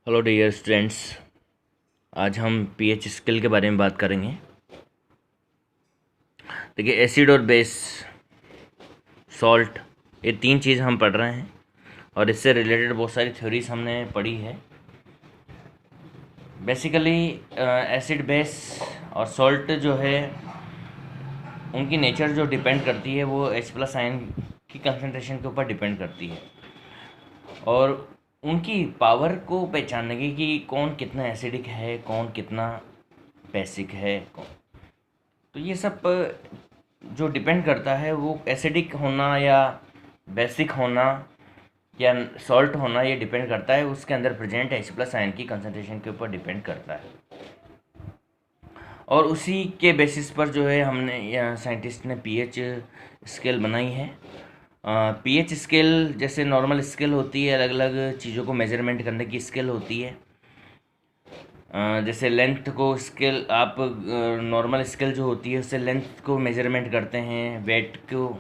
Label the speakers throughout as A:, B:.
A: Hello dear students, आज हम pH scale के बारे में बात करेंगे। देखिए, एसिड और बेस, सॉल्ट, ये तीन चीज़ हम पढ़ रहे हैं और इससे रिलेटेड बहुत सारी थ्योरीज हमने पढ़ी है। बेसिकली एसिड, बेस और सॉल्ट जो है उनकी नेचर जो डिपेंड करती है वो H+ आयन की कंसंट्रेशन के ऊपर डिपेंड करती है और उनकी पावर को पहचानने की कि कौन कितना एसिडिक है, कौन कितना बेसिक है। तो ये सब जो डिपेंड करता है वो एसिडिक होना या बेसिक होना या सॉल्ट होना, ये डिपेंड करता है उसके अंदर प्रेजेंट H+ आयन की कंसंट्रेशन के ऊपर डिपेंड करता है। और उसी के बेसिस पर जो है हमने साइंटिस्ट ने पीएच स्केल बनाई है। पीएच स्केल जैसे नॉर्मल स्केल होती है, अलग अलग चीज़ों को मेजरमेंट करने की स्केल होती है। जैसे लेंथ को स्केल, आप नॉर्मल स्केल जो होती है उससे लेंथ को मेजरमेंट करते हैं। वेट को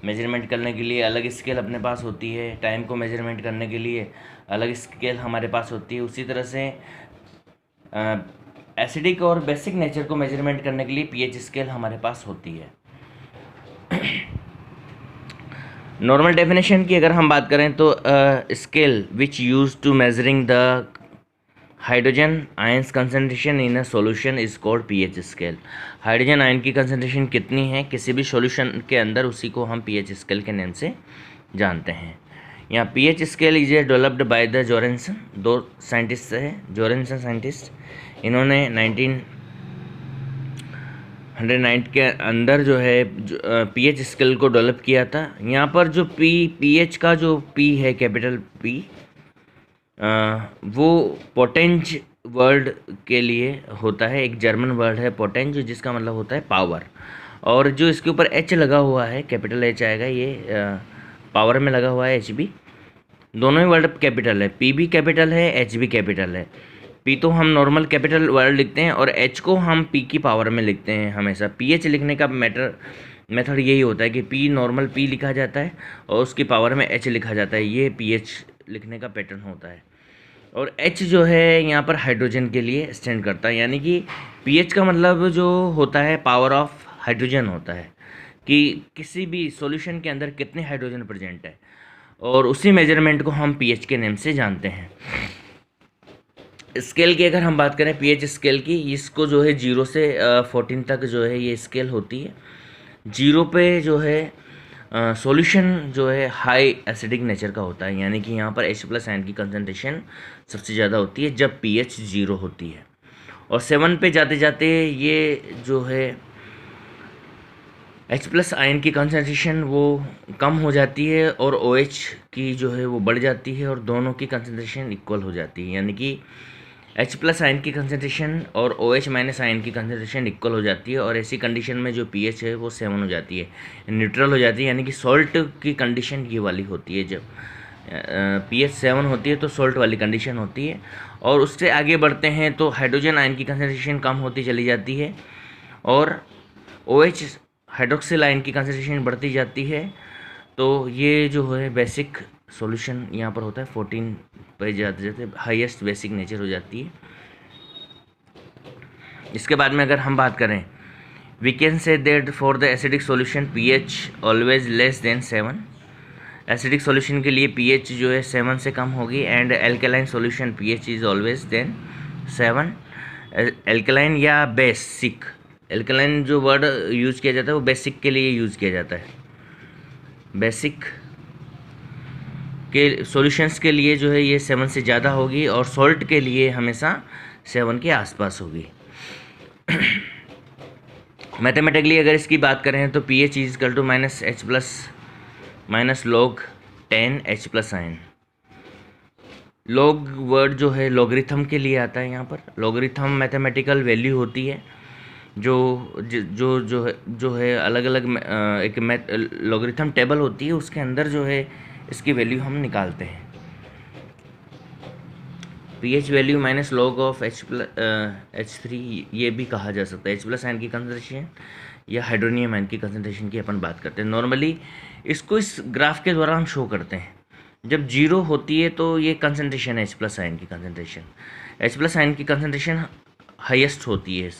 A: मेजरमेंट करने के लिए अलग स्केल अपने पास होती है। टाइम को मेजरमेंट करने के लिए अलग स्केल हमारे पास होती है। उसी तरह से एसिडिक और बेसिक नेचर को मेजरमेंट करने के लिए पीएच स्केल हमारे पास होती है। नॉर्मल डेफिनेशन की अगर हम बात करें तो scale which use to measuring the hydrogen ions concentration in a solution is called pH scale. Hydrogen ion की कंसंट्रेशन कितनी है किसी भी सॉल्यूशन के अंदर, उसी को हम पीएच स्केल के नाम से जानते हैं। यहाँ pH scale is developed by the Sorensen, दो साइंटिस्ट है जोरेंसन साइंटिस्ट। इन्होंने 1909 के अंदर जो है पीएच स्केल को डेवलप किया था। यहाँ पर जो पीएच का जो पी है, कैपिटल पी, वो पोटेंज वर्ड के लिए होता है। एक जर्मन वर्ड है पोटेंज, जिसका मतलब होता है पावर। और जो इसके ऊपर एच लगा हुआ है, कैपिटल एच आएगा, ये पावर में लगा हुआ है एच बी। दोनों ही वर्ड कैपिटल है, पी भी कैपिटल है, एच भी कैपिटल है। पी तो हम नॉर्मल कैपिटल वर्ड लिखते हैं और एच को हम पी की पावर में लिखते हैं हमेशा। पीएच लिखने का मेथड यही होता है कि पी नॉर्मल पी लिखा जाता है और उसकी पावर में एच लिखा जाता है। ये पीएच लिखने का पैटर्न होता है। और एच जो है यहाँ पर हाइड्रोजन के लिए स्टैंड करता है, यानी कि पीएच का मतलब जो होता है पावर ऑफ हाइड्रोजन होता है कि किसी भी सॉल्यूशन के अंदर कितने हाइड्रोजन प्रेजेंट है, और उसी मेजरमेंट को हम पीएच के नेम से जानते हैं। स्केल की अगर हम बात करें पीएच स्केल की, इसको जो है 0 से 14 तक जो है ये स्केल होती है। 0 पे जो है सॉल्यूशन जो है हाई एसिडिक नेचर का होता है, यानी कि यहाँ पर H+ आयन की कंसंट्रेशन सबसे ज़्यादा होती है जब pH 0 होती है। और 7 पे जाते जाते ये जो है H+ आयन की कंसंट्रेशन वो कम हो जाती है और OH की जो है वो बढ़ जाती है और दोनों की कंसंट्रेशन इक्वल हो जाती है, यानी कि H+ आयन की कंसंट्रेशन और OH- आयन की कंसंट्रेशन इक्वल हो जाती है। और ऐसी कंडीशन में जो pH है वो 7 हो जाती है, न्यूट्रल हो जाती है, यानी कि सॉल्ट की कंडीशन ये वाली होती है। जब pH 7 होती है तो सॉल्ट वाली कंडीशन होती है। और उससे आगे बढ़ते हैं तो हाइड्रोजन आयन की कंसंट्रेशन कम होती चली जाती है और OH हाइड्रोक्सिल आयन की कंसंट्रेशन बढ़ती जाती है। तो ये जो है बेसिक सॉल्यूशन यहाँ पर होता है। 14 पे जाते जाते हाईएस्ट बेसिक नेचर हो जाती है। इसके बाद में अगर हम बात करें, we can say that for the acidic solution pH always less than 7। Acidic solution के लिए पीएच जो है 7 से कम होगी। And alkaline solution pH is always than 7। Alkaline या बेसिक, एल्केलाइन जो वर्ड यूज़ किया जाता है वो बेसिक के लिए यूज़ किया जाता है। बेसिक के सॉल्यूशंस के लिए जो है ये 7 से ज़्यादा होगी और सॉल्ट के लिए हमेशा 7 के आसपास होगी। मैथमेटिकली अगर इसकी बात करें तो pH equal to -H+ minus log 10 H+ ion. Log word जो है लॉगरिथम के लिए आता है। यहाँ पर लॉगरिथम मैथमेटिकल वैल्यू होती है जो है अलग अलग एक लॉगरिथम टेबल होती है, उसके अंदर जो है इसकी वैल्यू हम निकालते हैं। pH value minus log of H3 ये भी कहा जा सकता है। H+ आयन की कंसंट्रेशन या हाइड्रोनियम आयन की कंसंट्रेशन की अपन बात करते हैं। नॉर्मली इसको इस ग्राफ के द्वारा हम शो करते हैं। जब जीरो होती है तो ये कंसनट्रेशन है, H+ आयन की कंसनट्रेशन, H+ आयन की कंसनट्रेशन हाईएस्ट होती है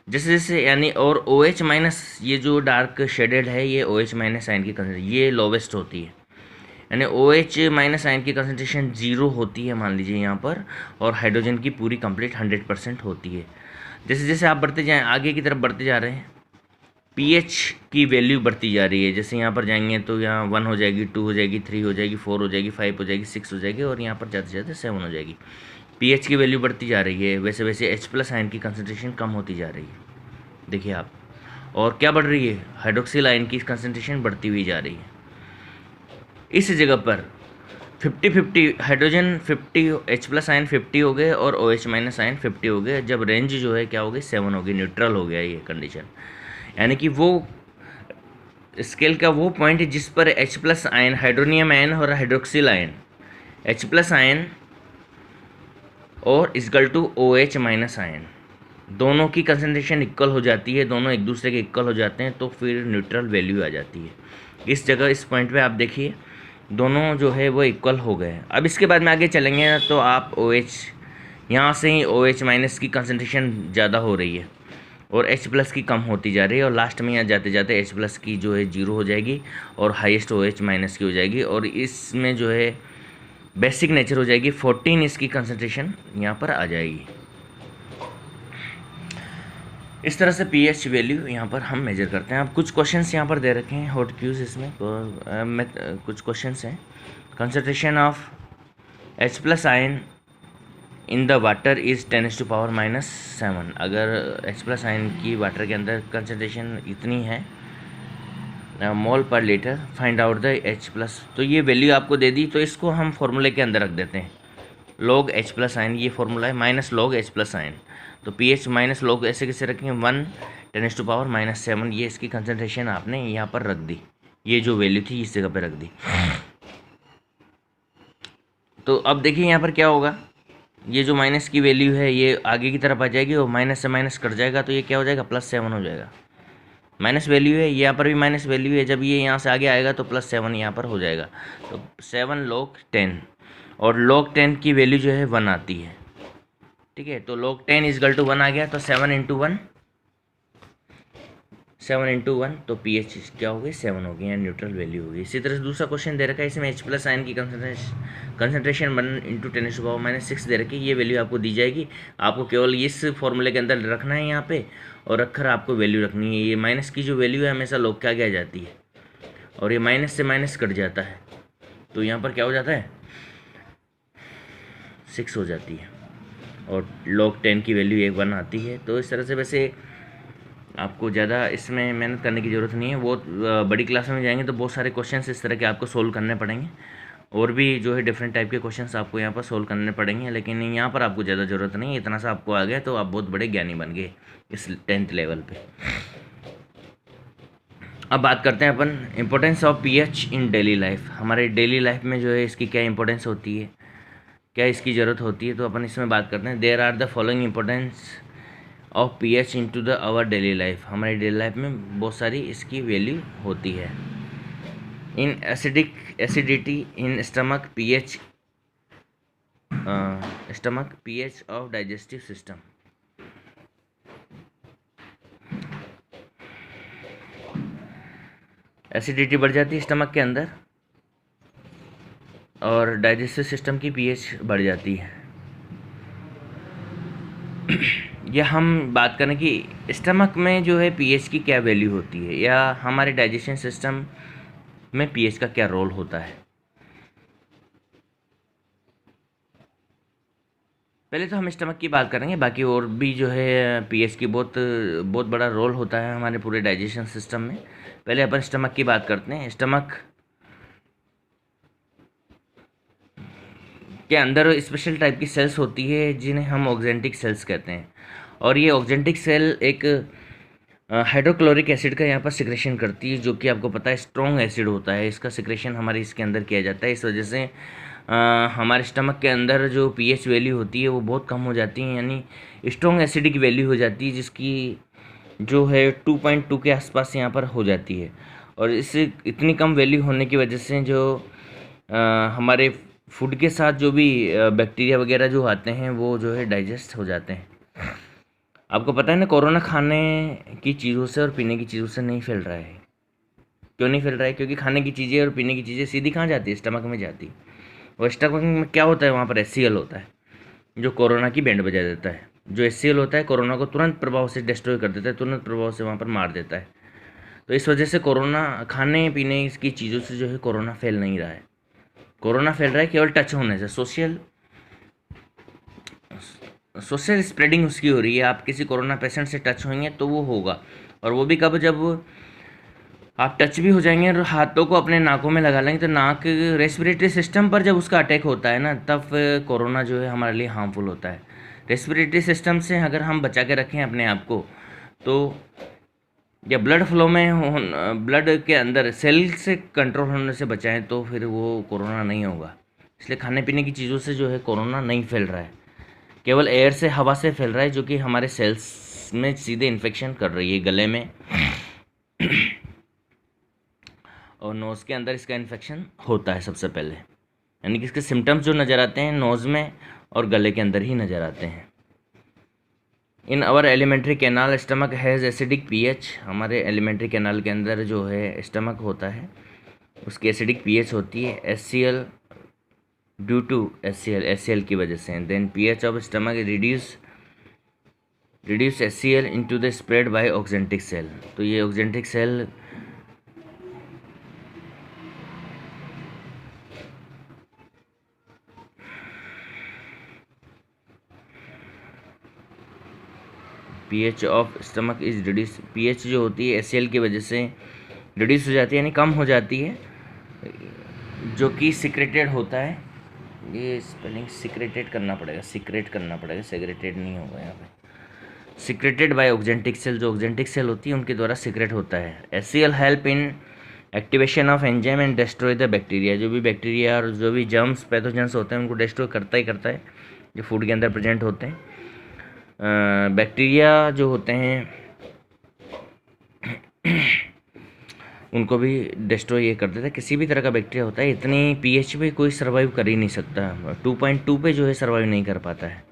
A: जैसे जैसे, यानी और OH-, ये जो डार्क शेडेड है ये OH- आयन की कंसनट्रेशन ये लोवेस्ट होती है, यानी OH- आयन की कंसनट्रेशन जीरो होती है मान लीजिए यहाँ पर, और हाइड्रोजन की पूरी कंप्लीट 100% होती है। जैसे जैसे आप बढ़ते जाएँ, आगे की तरफ बढ़ते जा रहे हैं, pH की वैल्यू बढ़ती जा रही है। जैसे यहाँ पर जाएंगे तो यहाँ 1 हो जाएगी, 2 हो जाएगी, 3 हो जाएगी, 4 हो जाएगी, 5 हो जाएगी, 6 हो जाएगी, और यहाँ पर जाते जाते 7 हो जाएगी। pH की वैल्यू बढ़ती जा रही है, वैसे वैसे H+ आयन की कंसनट्रेशन कम होती जा रही है, देखिए आप। और क्या बढ़ रही है, हाइड्रोक्सिल आयन की कंसनट्रेशन बढ़ती हुई जा रही है। इस जगह पर 50-50 हाइड्रोजन 50, H+ आयन 50 हो गए और OH- आयन 50 हो गए, जब रेंज जो है क्या हो गई, 7 हो गई, न्यूट्रल हो गया ये कंडीशन। यानी कि वो स्केल का वो पॉइंट जिस पर H+ आयन, हाइड्रोनियम आयन और हाइड्रोक्सिल आयन, H+ आयन और इक्वल टू OH- आयन, दोनों की कंसनट्रेशन इक्वल हो जाती है, दोनों एक दूसरे के इक्वल हो जाते हैं, तो फिर न्यूट्रल वैल्यू आ जाती है। इस जगह इस पॉइंट पे आप देखिए दोनों जो है वो इक्वल हो गए। अब इसके बाद में आगे चलेंगे ना तो आप OH, यहाँ से ही OH- की कंसनट्रेशन ज़्यादा हो रही है और H+ की कम होती जा रही है, और लास्ट में यहाँ जाते जाते H+ की जो है जीरो हो जाएगी और हाईएस्ट OH- की हो जाएगी, और इसमें जो है बेसिक नेचर हो जाएगी 14, इसकी कंसनट्रेशन यहाँ पर आ जाएगी। इस तरह से pH वैल्यू यहाँ पर हम मेजर करते हैं। अब कुछ क्वेश्चंस यहाँ पर दे रखे हैं हॉट क्यूज, इसमें कुछ क्वेश्चंस हैं। Concentration of H+ ion in the water is 10⁻⁻⁷। अगर H+ आयन की वाटर के अंदर कंसनट्रेशन इतनी है मोल पर litre, find out the H+। तो ये वैल्यू आपको दे दी, तो इसको हम फॉर्मूले के अंदर रख देते हैं, log H+ आयन ये फॉर्मूला है, माइनस log H+ आयन। तो pH माइनस log ऐसे कैसे रखेंगे, 1 10⁻⁷, ये इसकी कंसनट्रेशन आपने यहाँ पर रख दी, ये जो वैल्यू थी इस जगह पे रख दी। तो अब देखिए यहाँ पर क्या होगा, ये जो माइनस की वैल्यू है ये आगे की तरफ आ जाएगी और माइनस से माइनस कट जाएगा, तो ये क्या हो जाएगा, +7 हो जाएगा। माइनस वैल्यू है, यहाँ पर भी माइनस वैल्यू है, जब ये यहाँ से आगे आएगा तो +7 यहाँ पर हो जाएगा। तो 7 log 10, और log 10 की वैल्यू जो है 1 आती है, ठीक है। तो log 10 इक्वल टू 1 आ गया, तो 7 × 1, 7 × 1, तो pH क्या हो गई, 7 हो गई, यहाँ न्यूट्रल वैल्यू होगी। इसी तरह से दूसरा क्वेश्चन दे रखा है, इसमें H+ आयन की कंसनट्रेशन 1 × 10⁻⁶ दे रखी है, ये वैल्यू आपको दी जाएगी। आपको केवल इस फॉर्मूले के अंदर रखना है यहाँ पे, और रखकर आपको वैल्यू रखनी है। ये माइनस की जो वैल्यू है हमेशा log के आगे आ जाती है, और ये माइनस से माइनस कट जाता है, तो यहाँ पर क्या हो जाता है, 6 हो जाती है, और log 10 की वैल्यू 1 आती है। तो इस तरह से वैसे आपको ज़्यादा इसमें मेहनत करने की ज़रूरत नहीं है, वो बड़ी क्लास में जाएंगे तो बहुत सारे क्वेश्चंस इस तरह के आपको सोल्व करने पड़ेंगे, और भी जो है डिफरेंट टाइप के क्वेश्चंस आपको यहाँ पर सोल्व करने पड़ेंगे, लेकिन यहाँ पर आपको ज़्यादा ज़रूरत नहीं है। इतना सा आपको आ गया तो आप बहुत बड़े ज्ञानी बन गए इस 10th लेवल पे। अब बात करते हैं अपन importance of pH in daily life. हमारे डेली लाइफ में जो है इसकी क्या इंपॉर्टेंस होती है, क्या इसकी ज़रूरत होती है, तो अपन इसमें बात करते हैं। There are the following importance of pH into the our daily life. हमारी डेली लाइफ में बहुत सारी इसकी वैल्यू होती है। In acidity in stomach pH, stomach pH of digestive system. Acidity बढ़ जाती है स्टमक के अंदर, और डाइजेस्टिव सिस्टम की pH बढ़ जाती है। या हम बात करें कि स्टमक में जो है pH की क्या वैल्यू होती है, या हमारे डाइजेशन सिस्टम में pH का क्या रोल होता है। पहले तो हम स्टमक की बात करेंगे, बाकी और भी जो है pH की बहुत बहुत बड़ा रोल होता है हमारे पूरे डाइजेशन सिस्टम में। पहले अपन स्टमक की बात करते हैं। स्टमक के अंदर स्पेशल टाइप की सेल्स होती है जिन्हें हम ऑक्जेंटिक सेल्स कहते हैं, और ये ऑक्जेंटिक सेल एक हाइड्रोक्लोरिक एसिड का यहाँ पर सिक्रेशन करती है, जो कि आपको पता है स्ट्रॉन्ग एसिड होता है, इसका सिक्रेशन हमारे इसके अंदर किया जाता है। इस वजह से हमारे स्टमक के अंदर जो pH वैल्यू होती है वो बहुत कम हो जाती है, यानी स्ट्रॉन्ग एसिडिक वैल्यू हो जाती है, जिसकी जो है 2.2 के आसपास यहाँ पर हो जाती है। और इस इतनी कम वैल्यू होने की वजह से जो हमारे फूड के साथ जो भी बैक्टीरिया वगैरह जो आते हैं वो जो है डाइजेस्ट हो जाते हैं। आपको पता है ना, कोरोना खाने की चीज़ों से और पीने की चीज़ों से नहीं फैल रहा है। क्यों नहीं फैल रहा है? क्योंकि खाने की चीज़ें और पीने की चीज़ें सीधी कहाँ जाती है? स्टमक में जाती है। और स्टमक में क्या होता है? वहाँ पर HCl होता है जो कोरोना की बैंड बजा देता है। जो HCl होता है कोरोना को तुरंत प्रभाव से डिस्ट्रॉय कर देता है, तुरंत प्रभाव से वहाँ पर मार देता है। तो इस वजह से कोरोना खाने पीने की चीज़ों से जो है कोरोना फैल नहीं रहा है। कोरोना फैल रहा है केवल टच होने से। सोशल स्प्रेडिंग उसकी हो रही है। आप किसी कोरोना पेशेंट से टच होंगे तो वो होगा, और वो भी कब? जब आप टच भी हो जाएंगे और हाथों को अपने नाकों में लगा लेंगे, तो नाक रेस्पिरेटरी सिस्टम पर जब उसका अटैक होता है ना, तब कोरोना जो है हमारे लिए हार्मफुल होता है। रेस्पिरेटरी सिस्टम से अगर हम बचा के रखें अपने आप को, तो या ब्लड फ्लो में ब्लड के अंदर सेल से कंट्रोल होने से बचाएं, तो फिर वो कोरोना नहीं होगा। इसलिए खाने पीने की चीज़ों से जो है कोरोना नहीं फैल रहा है, केवल एयर से, हवा से फैल रहा है, जो कि हमारे सेल्स में सीधे इन्फेक्शन कर रही है, गले में और नोज़ के अंदर इसका इन्फेक्शन होता है सबसे पहले। यानी कि इसके सिम्टम्स जो नज़र आते हैं नोज़ में और गले के अंदर ही नज़र आते हैं। In our alimentary canal stomach has acidic pH। हमारे एलिमेंट्री कैनाल के अंदर जो है स्टमक होता है उसकी एसिडिक pH होती है, HCl ड्यू टू HCl की वजह से। Then pH of stomach reduce HCl into the spread by oxyntic cell. तो ये oxyntic cell pH of stomach is reduce. pH जो होती है HCl की वजह से रिड्यूस हो जाती है, यानी कम हो जाती है, जो कि सिक्रेटेड होता है। ये स्पेलिंग सिक्रेटेड करना पड़ेगा, सिक्रेट करना पड़ेगा, सेग्रेटेड नहीं होगा यहाँ पे। सिक्रेटेड बाय ऑक्जेंटिक सेल, जो ऑक्जेंटिक सेल होती है उनके द्वारा सिक्रेट होता है। HCl help in activation of enzyme and destroy the bacteria. जो भी बैक्टीरिया और जो भी जर्म्स पैथोजेंस होते हैं उनको डिस्ट्रॉय करता ही करता है, जो फूड के अंदर प्रेजेंट होते हैं। बैक्टीरिया जो होते हैं उनको भी डिस्ट्रॉय ये कर देता है। किसी भी तरह का बैक्टीरिया होता है, इतनी pH पे कोई सर्वाइव कर ही नहीं सकता, 2.2 पे जो है सर्वाइव नहीं कर पाता है।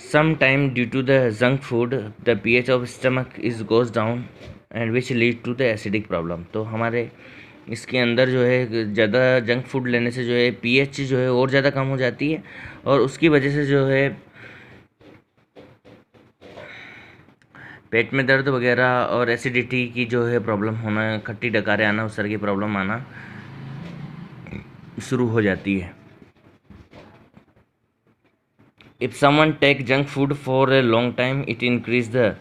A: Some time due to the junk food the pH of stomach is goes down and which lead to the acidic problem. तो हमारे इसके अंदर जो है ज़्यादा जंक फूड लेने से जो है pH जो है और ज़्यादा कम हो जाती है, और उसकी वजह से जो है पेट में दर्द वगैरह और एसिडिटी की जो है प्रॉब्लम होना, खट्टी डकारें आना, उस तरह की प्रॉब्लम आना शुरू हो जाती है। If someone take junk food for a long time it increase the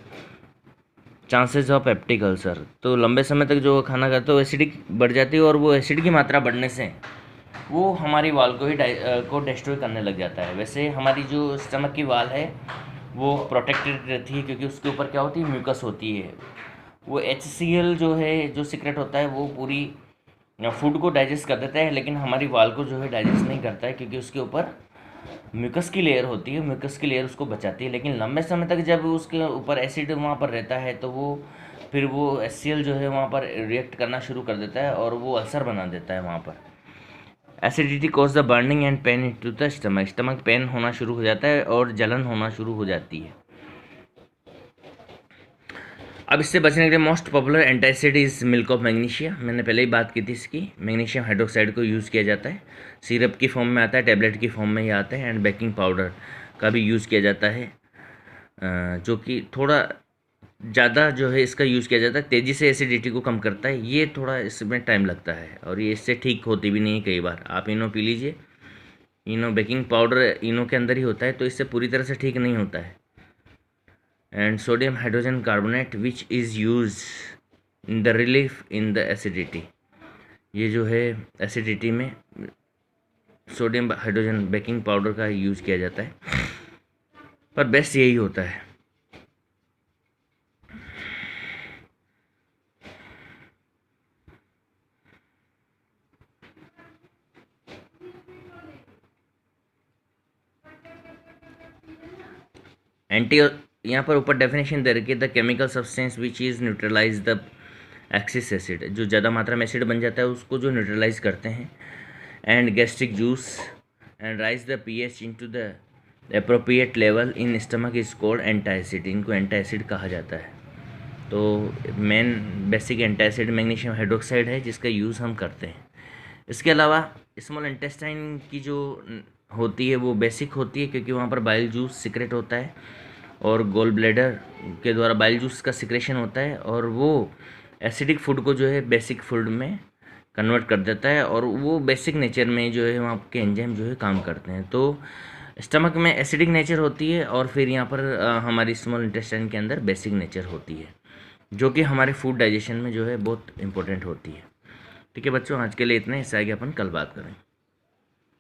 A: chances of peptic ulcer. तो लंबे समय तक जो खाना खाते हो एसिडिक बढ़ जाती है, और वो एसिड की मात्रा बढ़ने से वो हमारी वाल को ही को डिस्ट्रॉय करने लग जाता है। वैसे हमारी जो स्टमक की वाल है वो प्रोटेक्टेड रहती है, क्योंकि उसके ऊपर क्या होती है? म्यूकस होती है। वो HCl जो है, जो सीक्रेट होता है, वो पूरी फूड को डाइजेस्ट कर देता है, लेकिन हमारी वाल को जो है डाइजेस्ट नहीं करता है, क्योंकि उसके ऊपर म्यूकस की लेयर होती है। म्यूकस की लेयर उसको बचाती है, लेकिन लंबे समय तक जब उसके ऊपर एसिड वहाँ पर रहता है, तो वो फिर वो HCl जो है वहाँ पर रिएक्ट करना शुरू कर देता है, और वो अल्सर बना देता है वहाँ पर। Acidity cause the burning and pain into the stomach. Stomach pain होना शुरू हो जाता है और जलन होना शुरू हो जाती है। अब इससे बचने के लिए most popular antacid is milk of magnesia. मैंने पहले ही बात की थी इसकी। मैग्नीशियम हाइड्रोक्साइड को यूज़ किया जाता है, सिरप की फॉर्म में आता है, टैबलेट की फॉर्म में ही आता है, एंड बेकिंग पाउडर का भी यूज़ किया जाता है, जो कि थोड़ा ज़्यादा जो है इसका यूज़ किया जाता है, तेज़ी से एसिडिटी को कम करता है। ये थोड़ा इसमें टाइम लगता है, और ये इससे ठीक होती भी नहीं है कई बार। आप इनो पी लीजिए, इनो बेकिंग पाउडर इनो के अंदर ही होता है, तो इससे पूरी तरह से ठीक नहीं होता है। And sodium hydrogen carbonate which is use in the relief in the acidity. ये जो है एसिडिटी में सोडियम हाइड्रोजन बेकिंग पाउडर का यूज़ किया जाता है, पर बेस्ट यही होता है। एंटी यहाँ पर ऊपर डेफिनेशन दे रखी है, the chemical substance which is neutralize the excess acid. जो ज़्यादा मात्रा में एसिड बन जाता है उसको जो न्यूट्रलाइज करते हैं, and gastric juice and rise the pH into the appropriate level in stomach is called antacid. इनको एंटासिड कहा जाता है। तो main basic antacid magnesium hydroxide है जिसका यूज़ हम करते हैं। इसके अलावा स्मॉल इंटेस्टाइन की जो होती है वो बेसिक होती है, क्योंकि वहाँ पर बाइल जूस सिक्रेट होता है और गोल ब्लैडर के द्वारा बाइल जूस का सिक्रेशन होता है, और वो एसिडिक फूड को जो है बेसिक फूड में कन्वर्ट कर देता है, और वो बेसिक नेचर में जो है वहाँ के एंजाइम जो है काम करते हैं। तो स्टमक में एसिडिक नेचर होती है, और फिर यहाँ पर हमारी स्मॉल इंटेस्टाइन के अंदर बेसिक नेचर होती है, जो कि हमारे फूड डाइजेशन में जो है बहुत इंपॉर्टेंट होती है। ठीक है बच्चों, आज के लिए इतना ही। इससे आगे अपन कल बात करें।